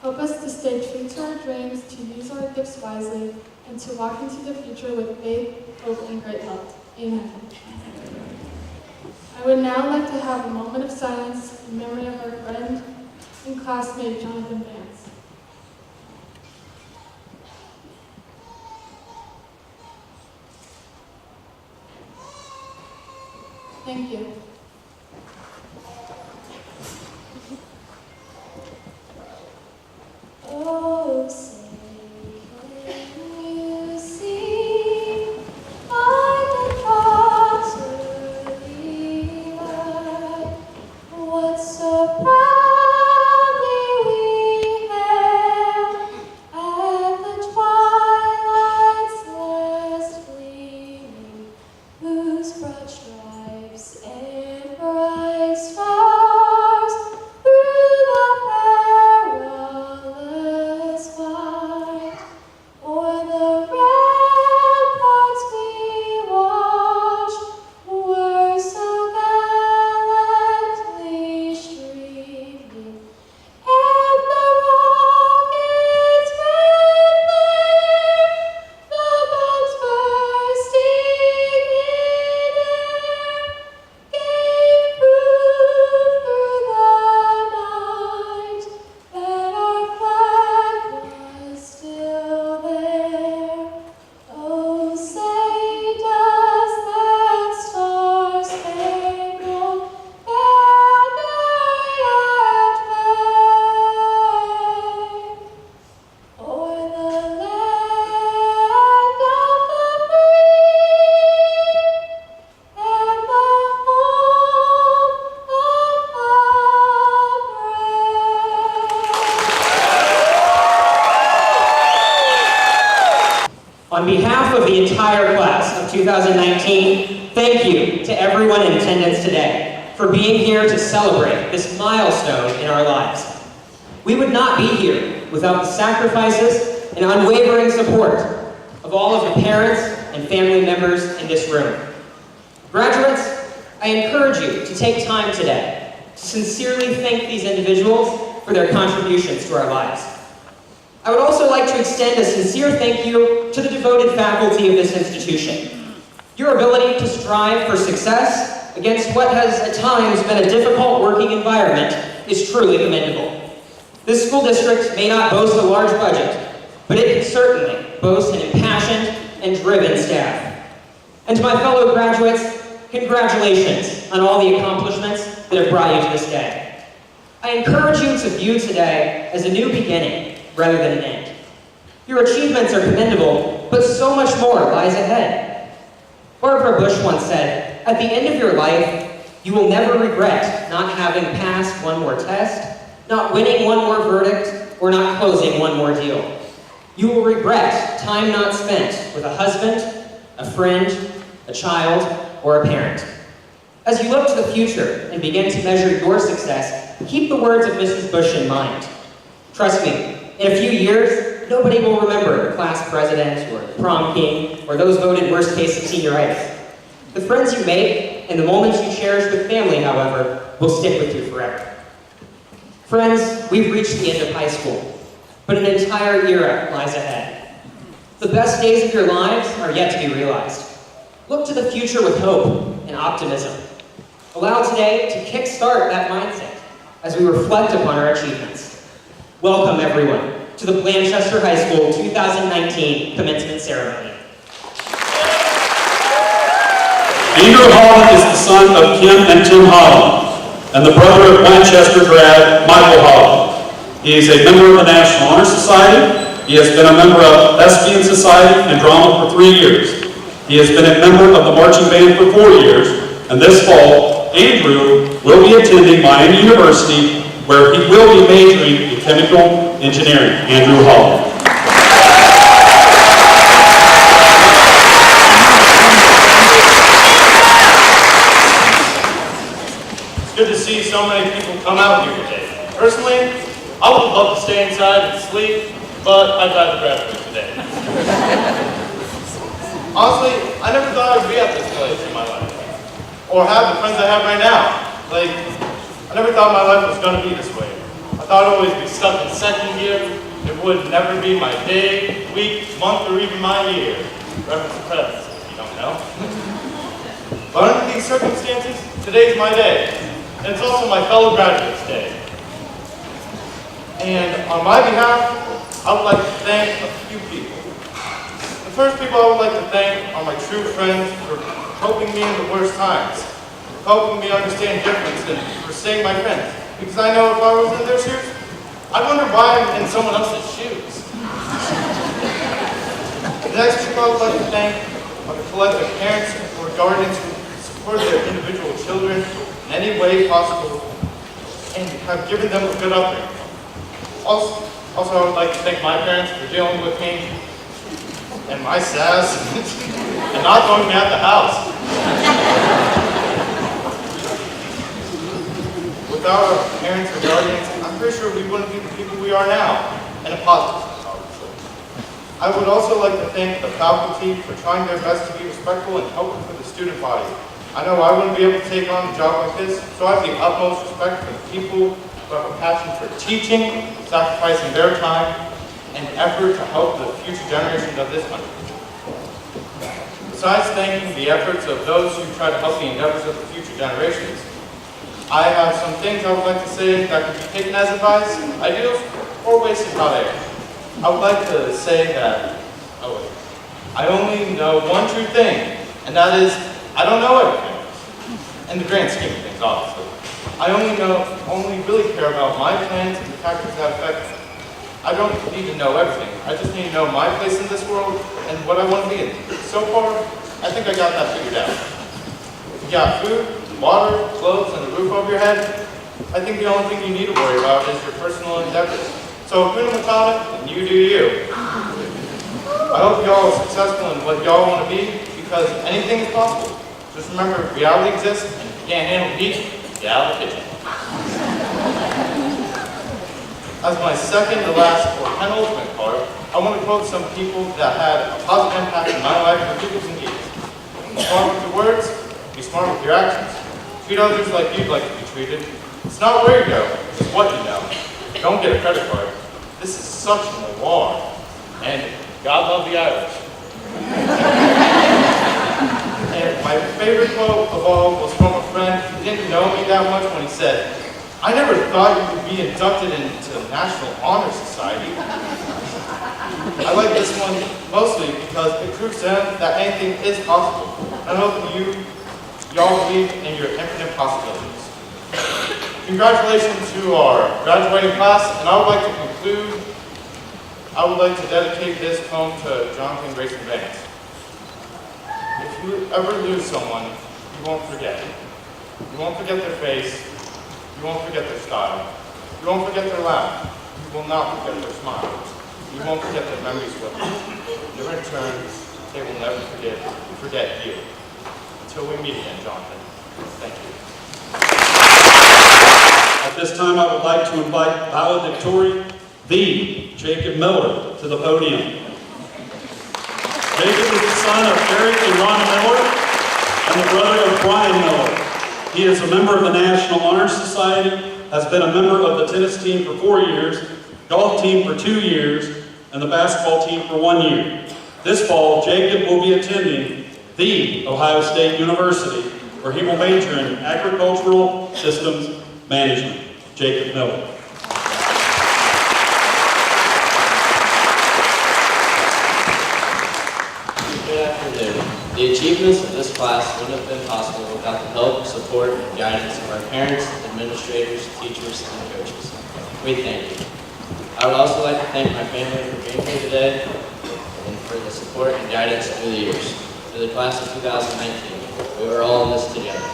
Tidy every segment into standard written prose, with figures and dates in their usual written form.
Help us to stay true to our dreams, to use our gifts wisely, and to walk into the future with faith, hope, and great love. Amen. I would now like to have a moment of silence in memory of our friend and classmate, Jonathan Vance. Thank you. Oh, say, can you see by the thoughts early light what so proudly we hailed at the twilight's last gleaming, whose broad stripes and bright stars through the perilous fight o'er the ramparts we watched were so gallantly streaming, and the rocket's red glare, the bombs bursting in air, gave proof through the night that our flag was still there. Oh, say does that star-spangled banner yet wave o'er the land of the free and the home of the brave. On behalf of the entire class of 2019, thank you to everyone in attendance today for being here to celebrate this milestone in our lives. We would not be here without the sacrifices and unwavering support of all of the parents and family members in this room. Graduates, I encourage you to take time today to sincerely thank these individuals for their contributions to our lives. I would also like to extend a sincere thank you to the devoted faculty of this institution. Your ability to strive for success against what has at times been a difficult working environment is truly commendable. This school district may not boast a large budget, but it can certainly boast an impassioned and driven staff. And to my fellow graduates, congratulations on all the accomplishments that have brought you to this day. I encourage you to view today as a new beginning rather than an end. Your achievements are commendable, but so much more lies ahead. Barbara Bush once said, "At the end of your life, you will never regret not having passed one more test, not winning one more verdict, or not closing one more deal. You will regret time not spent with a husband, a friend, a child, or a parent." As you look to the future and begin to measure your success, keep the words of Mrs. Bush in mind. Trust me, in a few years, nobody will remember the class president or the prom king or those voted worst case of senioritis. The friends you make and the moments you cherish with family, however, will stick with you forever. Friends, we've reached the end of high school, but an entire era lies ahead. The best days of your lives are yet to be realized. Look to the future with hope and optimism. Allow today to kickstart that mindset as we reflect upon our achievements. Welcome, everyone, to the Blanchester High School 2019 commencement ceremony. Andrew Holland is the son of Kim and Tim Holland, and the brother of Blanchester grad Michael Holland. He is a member of the National Honor Society. He has been a member of Thespian Society and Drama for 3 years. He has been a member of the marching band for 4 years, and this fall, Andrew will be attending Miami University, where he will be majoring in chemical engineering. Andrew Holland. It's good to see so many people come out here today. Personally, I would love to stay inside and sleep, but I'd rather graduate today. Honestly, I never thought I'd be at this place in my life, or have the friends I have right now. I never thought my life was going to be this way. I thought I'd always be stuck in second gear. It would never be my day, week, month, or even my year. Reference to presents, if you don't know. But under these circumstances, today's my day. And it's also my fellow graduates' day. And on my behalf, I would like to thank a few people. The first people I would like to thank are my true friends for helping me in the worst times, for helping me understand difference, and for staying my friends. Because I know if I was in their shoes, I wonder why I'm in someone else's shoes. The next people I would like to thank are the collective parents or guardians who support their individual children in any way possible and have given them a good upbringing. Also, I would like to thank my parents for dealing with me and my sass and not throwing me out the house. Without our parents or guardians, I'm pretty sure we wouldn't be the people we are now, in a positive sense, obviously. I would also like to thank the faculty for trying their best to be respectful and helpful for the student body. I know I wouldn't be able to take on a job like this, so I have the utmost respect for the people who have a passion for teaching, sacrificing their time and effort to help the future generations of this country. Besides thanking the efforts of those who try to help the endeavors of the future generations, I have some things I would like to say that could be taken as advice, ideals, or wasted hot air. I would like to say that, I only know one true thing, and that is, I don't know everything. In the grand scheme of things, obviously. I only really care about my plans and the factors that affect me. I don't need to know everything. I just need to know my place in this world and what I want to be in. So far, I think I got that figured out. If you got food, water, clothes, and a roof over your head, I think the only thing you need to worry about is your personal endeavors. So Hakuna Matata, and you do you. I hope y'all are successful in what y'all want to be, because anything is possible. Just remember, reality exists, and if you can't handle heat, get out of the kitchen. As my second to last or penultimate part, I want to quote some people that had a positive impact in my life for people's and geeks. Be smart with your words, be smart with your actions. Treat others like you'd like to be treated. It's not where you go, it's what you know. Don't get a credit card. This is such an award. And God love the Irish. And my favorite quote of all was from a friend who didn't know me that much when he said, "I never thought you could be inducted into the National Honor Society." I like this one mostly because it proves to them that anything is possible. And I hope y'all believe in your infinite possibilities. Congratulations to our graduating class, and I would like to conclude, I would like to dedicate this poem to Jonathan Grayson Vance. If you ever lose someone, you won't forget. You won't forget their face. You won't forget their style. You won't forget their laugh. You will not forget their smile. You won't forget their memories with them. In return, they will never forget you. Until we meet again, Jonathan. Thank you. At this time, I would like to invite valedictorian, the Jacob Miller, to the podium. Jacob is the son of Eric and Ronna Miller and the brother of Brian Miller. He is a member of the National Honor Society, has been a member of the tennis team for 4 years, golf team for 2 years, and the basketball team for 1 year. This fall, Jacob will be attending The Ohio State University, where he will major in agricultural systems management. Jacob Miller. Good afternoon. The achievements of this class wouldn't have been possible without the help, support, and guidance of our parents, administrators, teachers, and coaches. We thank you. I would also like to thank my family for being here today and for the support and guidance through the years. To the class of 2019, we were all in this together.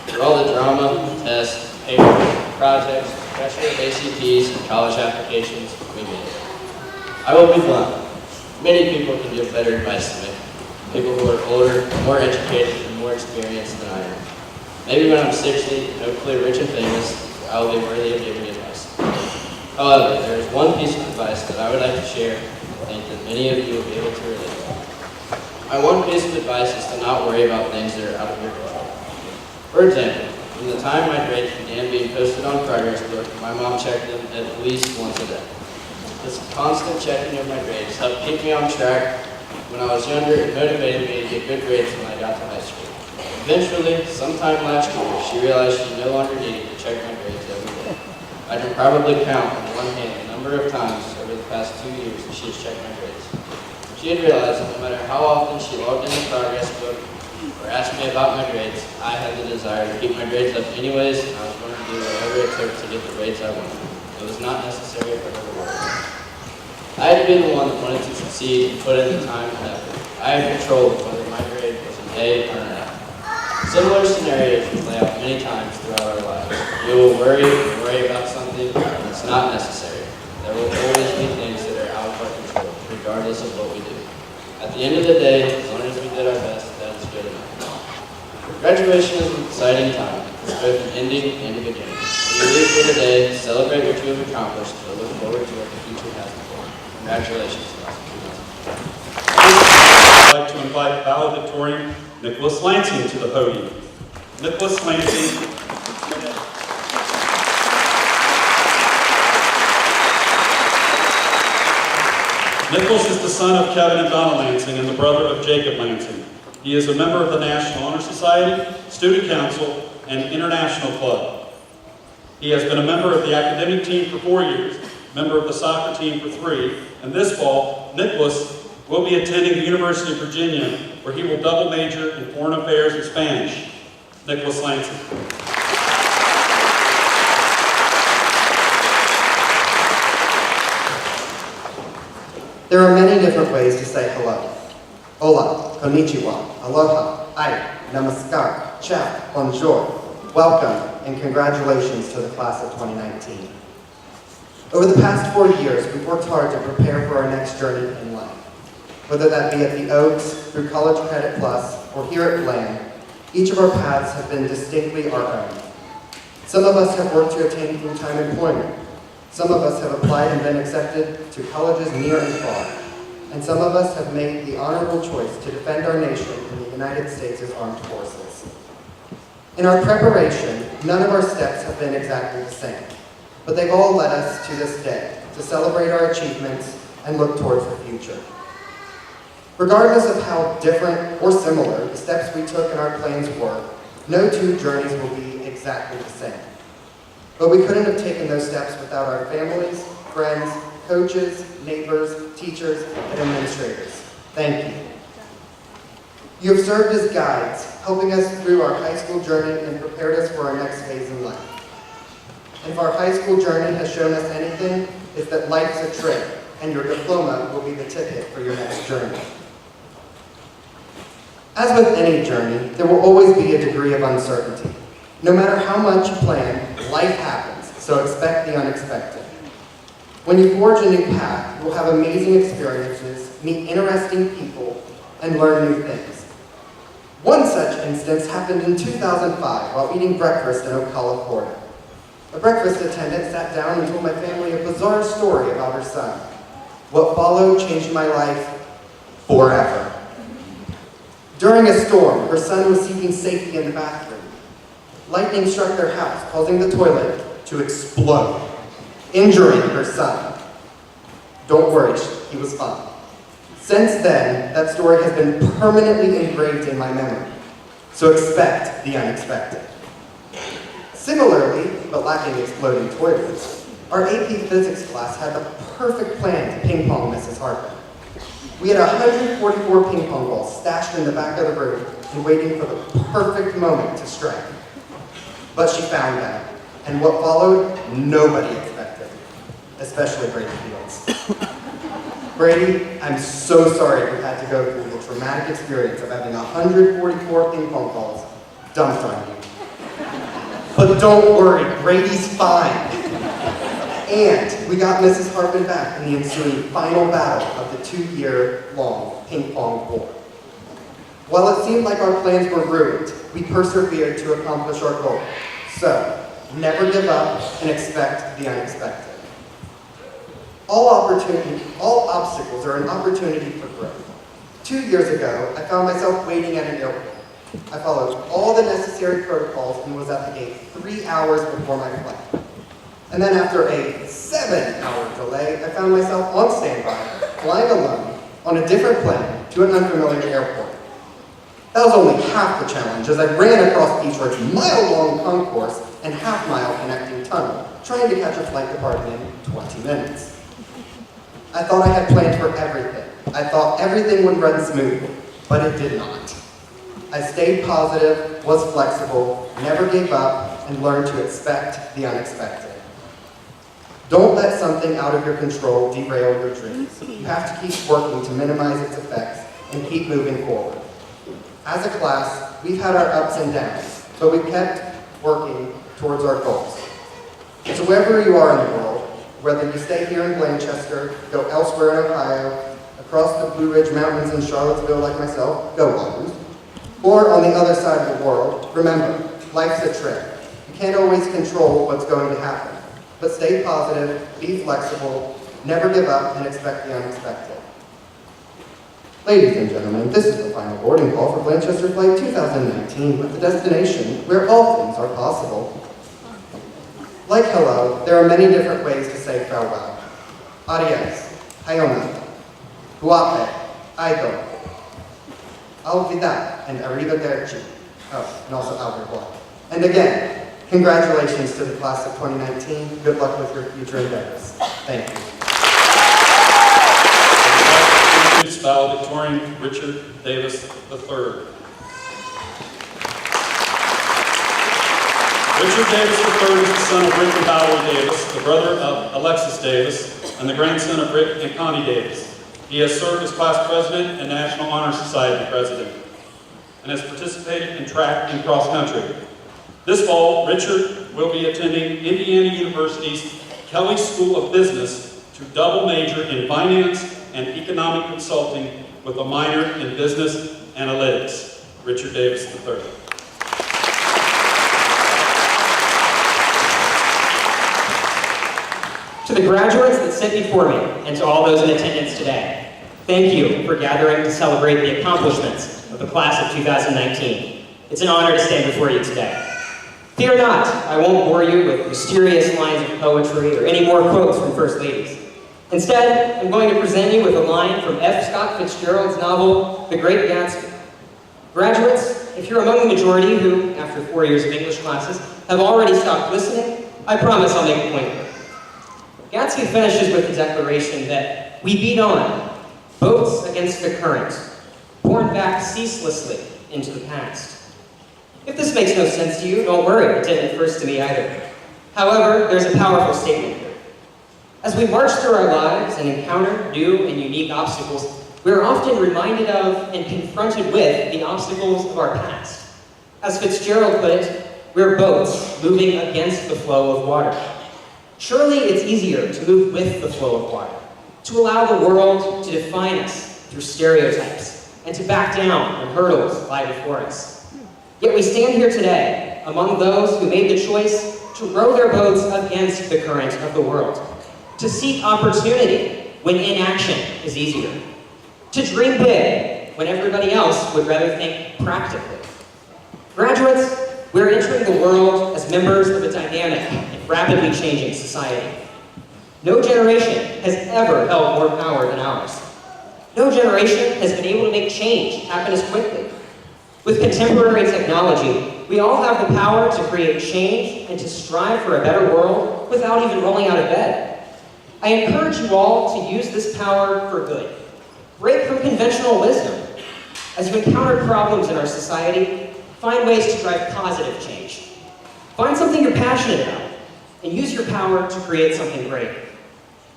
Through all the drama, tests, paper, projects, pressure, ACTs, and college applications, we made it. I will be blunt. Many people can give better advice than me. People who are older, more educated, and more experienced than I am. Maybe when I'm 60 and hopefully rich and famous, I will be worthy of giving advice. However, there is one piece of advice that I would like to share and think that many of you will be able to relate to. My one piece of advice is to not worry about things that are out of your control. For example, from the time my grades began being posted on Progress Book, my mom checked them at least once a day. This constant checking of my grades helped keep me on track when I was younger and motivated me to get good grades when I got to high school. Eventually, sometime last year, she realized she no longer needed to check my grades every day. I can probably count on one hand the number of times over the past 2 years that she has checked my grades. She had realized that no matter how often she logged in the progress book or asked me about my grades, I had the desire to keep my grades up anyways, and I was going to do whatever it took to get the grades I wanted. It was not necessary for her to work. I had been the one that wanted to succeed and put in the time and effort. I had control of whether my grade was an A or an F. Similar scenarios will play out many times throughout our lives. We will worry about something that's not necessary. There will always be things that are out of our control, regardless of what we do. At the end of the day, as long as we did our best, that is good enough. Graduation is an exciting time. It's both an ending and a beginning. When you leave for the day, celebrate what you have accomplished, but look forward to what the future has in store. Congratulations, class of 2020. I'd like to invite valedictorian Nicholas Lansing to the podium. Nicholas Lansing. Nicholas is the son of Kevin and Donna Lansing and the brother of Jacob Lansing. He is a member of the National Honor Society, Student Council, and International Club. He has been a member of the academic team for 4 years, member of the soccer team for 3, and this fall, Nicholas will be attending the University of Virginia, where he will double major in Foreign Affairs and Spanish. Nicholas Lansing. There are many different ways to say hello. Hola, konnichiwa, aloha, ai, namaskar, ciao, bonjour. Welcome and congratulations to the class of 2019. Over the past 4 years, we've worked hard to prepare for our next journey in life. Whether that be at the Oaks, through College Credit Plus, or here at Bland, each of our paths have been distinctly our own. Some of us have worked to attain full-time employment. Some of us have applied and been accepted to colleges near and far. And some of us have made the honorable choice to defend our nation in the United States' armed forces. In our preparation, none of our steps have been exactly the same, but they've all led us to this day, to celebrate our achievements and look towards the future. Regardless of how different or similar the steps we took in our plans were, no two journeys will be exactly the same. But we couldn't have taken those steps without our families, friends, coaches, neighbors, teachers, and administrators. Thank you. You have served as guides, helping us through our high school journey and prepared us for our next phase in life. And if our high school journey has shown us anything, it's that life's a trip, and your diploma will be the ticket for your next journey. As with any journey, there will always be a degree of uncertainty. No matter how much you plan, life happens, so expect the unexpected. When you forge a new path, you will have amazing experiences, meet interesting people, and learn new things. One such instance happened in 2005 while eating breakfast in Ocala, Florida. A breakfast attendant sat down and told my family a bizarre story about her son. What followed changed my life forever. During a storm, her son was seeking safety in the bathroom. Lightning struck their house, causing the toilet to explode, injuring her son. Don't worry, he was fine. Since then, that story has been permanently engraved in my memory. So expect the unexpected. Similarly, but lacking exploding toilets, our AP Physics class had the perfect plan to ping pong Mrs. Harper. We had 144 ping pong balls stashed in the back of the room and waiting for the perfect moment to strike. But she found out, and what followed, nobody expected, especially Brady Fields. Brady, I'm so sorry you had to go through the traumatic experience of having 144 ping pong balls dumped on you. But don't worry, Brady's fine. And we got Mrs. Harpin back in the ensuing final battle of the 2-year-long ping pong war. While it seemed like our plans were ruined, we persevered to accomplish our goal. So, never give up and expect the unexpected. All obstacles are an opportunity for growth. 2 years ago, I found myself waiting at an airport. I followed all the necessary protocols and was at the gate 3 hours before my flight. And then after a 7-hour delay, I found myself on standby, flying alone on a different plane to an unfamiliar airport. That was only half the challenge as I ran across Detroit's mile-long concourse and half-mile connecting tunnel, trying to catch a flight departing in 20 minutes. I thought I had planned for everything. I thought everything would run smoothly, but it did not. I stayed positive, was flexible, never gave up, and learned to expect the unexpected. Don't let something out of your control derail your dreams. You have to keep working to minimize its effects and keep moving forward. As a class, we've had our ups and downs, but we've kept working towards our goals. So wherever you are in the world, whether you stay here in Blanchester, go elsewhere in Ohio, across the Blue Ridge Mountains in Charlottesville like myself, go Blues, or on the other side of the world, remember, life's a trip. You can't always control what's going to happen, but stay positive, be flexible, never give up, and expect the unexpected. Ladies and gentlemen, this is the final boarding call for Blanchester Flight 2019 with the destination where all things are possible. Like hello, there are many different ways to say farewell. Adios, hayona, huape, aigo, alvida, and arrivederci. Oh, and also au revoir. And again, congratulations to the class of 2019. Good luck with your future endeavors. Thank you. Valedictorian Richard Davis III. Richard Davis III is the son of Rick and Valerie Davis, the brother of Alexis Davis, and the grandson of Rick and Connie Davis. He has served as class president and National Honor Society president, and has participated in track and cross country. This fall, Richard will be attending Indiana University's Kelley School of Business to double major in finance and economic consulting with a minor in business analytics. Richard Davis III. To the graduates that sit before me, and to all those in attendance today, thank you for gathering to celebrate the accomplishments of the class of 2019. It's an honor to stand before you today. Fear not, I won't bore you with mysterious lines of poetry or any more quotes from First Ladies. Instead, I'm going to present you with a line from F. Scott Fitzgerald's novel, The Great Gatsby. Graduates, if you're among the majority who, after 4 years of English classes, have already stopped listening, I promise I'll make a point of it. Gatsby finishes with the declaration that we beat on, boats against the current, borne back ceaselessly into the past. If this makes no sense to you, don't worry, it didn't at first to me either. However, there's a powerful statement here. As we march through our lives and encounter new and unique obstacles, we are often reminded of and confronted with the obstacles of our past. As Fitzgerald put it, we're boats moving against the flow of water. Surely it's easier to move with the flow of water, to allow the world to define us through stereotypes, and to back down when hurdles lie before us. Yet we stand here today among those who made the choice to row their boats against the current of the world, to seek opportunity when inaction is easier, to dream big when everybody else would rather think practically. Graduates, we're entering the world as members of a dynamic and rapidly changing society. No generation has ever held more power than ours. No generation has been able to make change happen as quickly. With contemporary technology, we all have the power to create change and to strive for a better world without even rolling out of bed. I encourage you all to use this power for good. Break from conventional wisdom. As you encounter problems in our society, find ways to drive positive change. Find something you're passionate about, and use your power to create something great.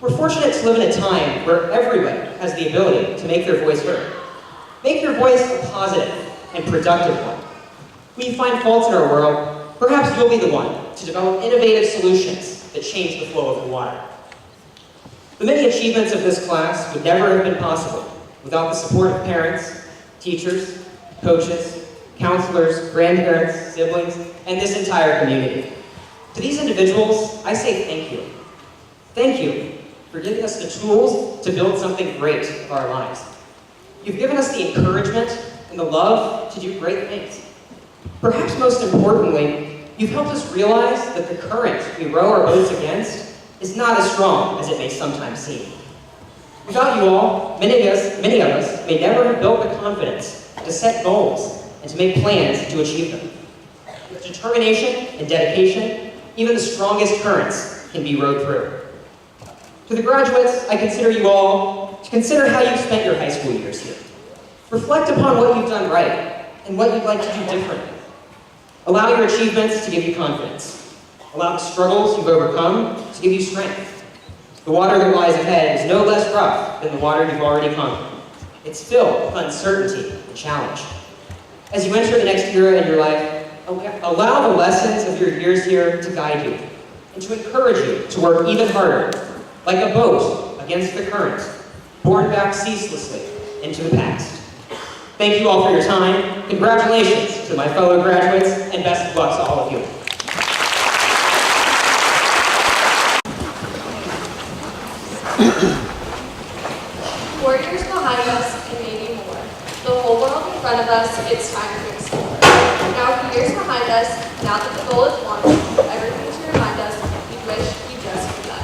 We're fortunate to live in a time where everybody has the ability to make their voice heard. Make your voice a positive and productive one. When you find faults in our world, perhaps you'll be the one to develop innovative solutions that change the flow of the water. The many achievements of this class would never have been possible without the support of parents, teachers, coaches, counselors, grandparents, siblings, and this entire community. To these individuals, I say thank you. Thank you for giving us the tools to build something great of our lives. You've given us the encouragement and the love to do great things. Perhaps most importantly, You've helped us realize that the current we row our boats against is not as strong as it may sometimes seem. Without you all, many of us may never have built the confidence to set goals and to make plans to achieve them. With determination and dedication, even the strongest currents can be rowed through. To the graduates, I consider you all to consider how you've spent your high school years here. Reflect upon what you've done right and what you'd like to do differently. Allow your achievements to give you confidence. Allow the struggles you've overcome to give you strength. The water that lies ahead is no less rough than the water you've already conquered. It's filled with uncertainty and challenge. As you enter the next era in your life, allow the lessons of your years here to guide you and to encourage you to work even harder, like a boat against the current, borne back ceaselessly into the past. Thank you all for your time. Congratulations to my fellow graduates, and best of luck to all of you. 4 years behind us and maybe more. The whole world in front of us, it's time to explore. Now 2 years behind us, now that the goal is won, everything to remind us we wish we just begun.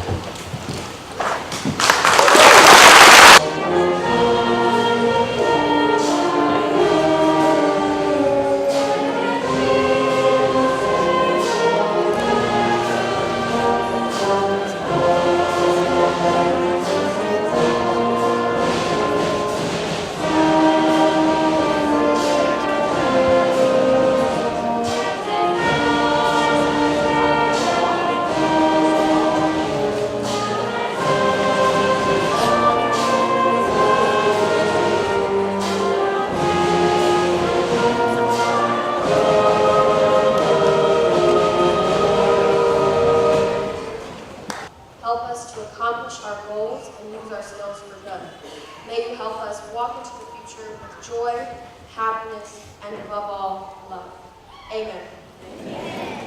Help us to accomplish our goals and use our skills for good. May you help us walk into the future with joy, happiness, and above all, love. Amen. Amen.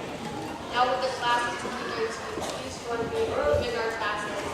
Now with the class of 2013, please join me in moving our task.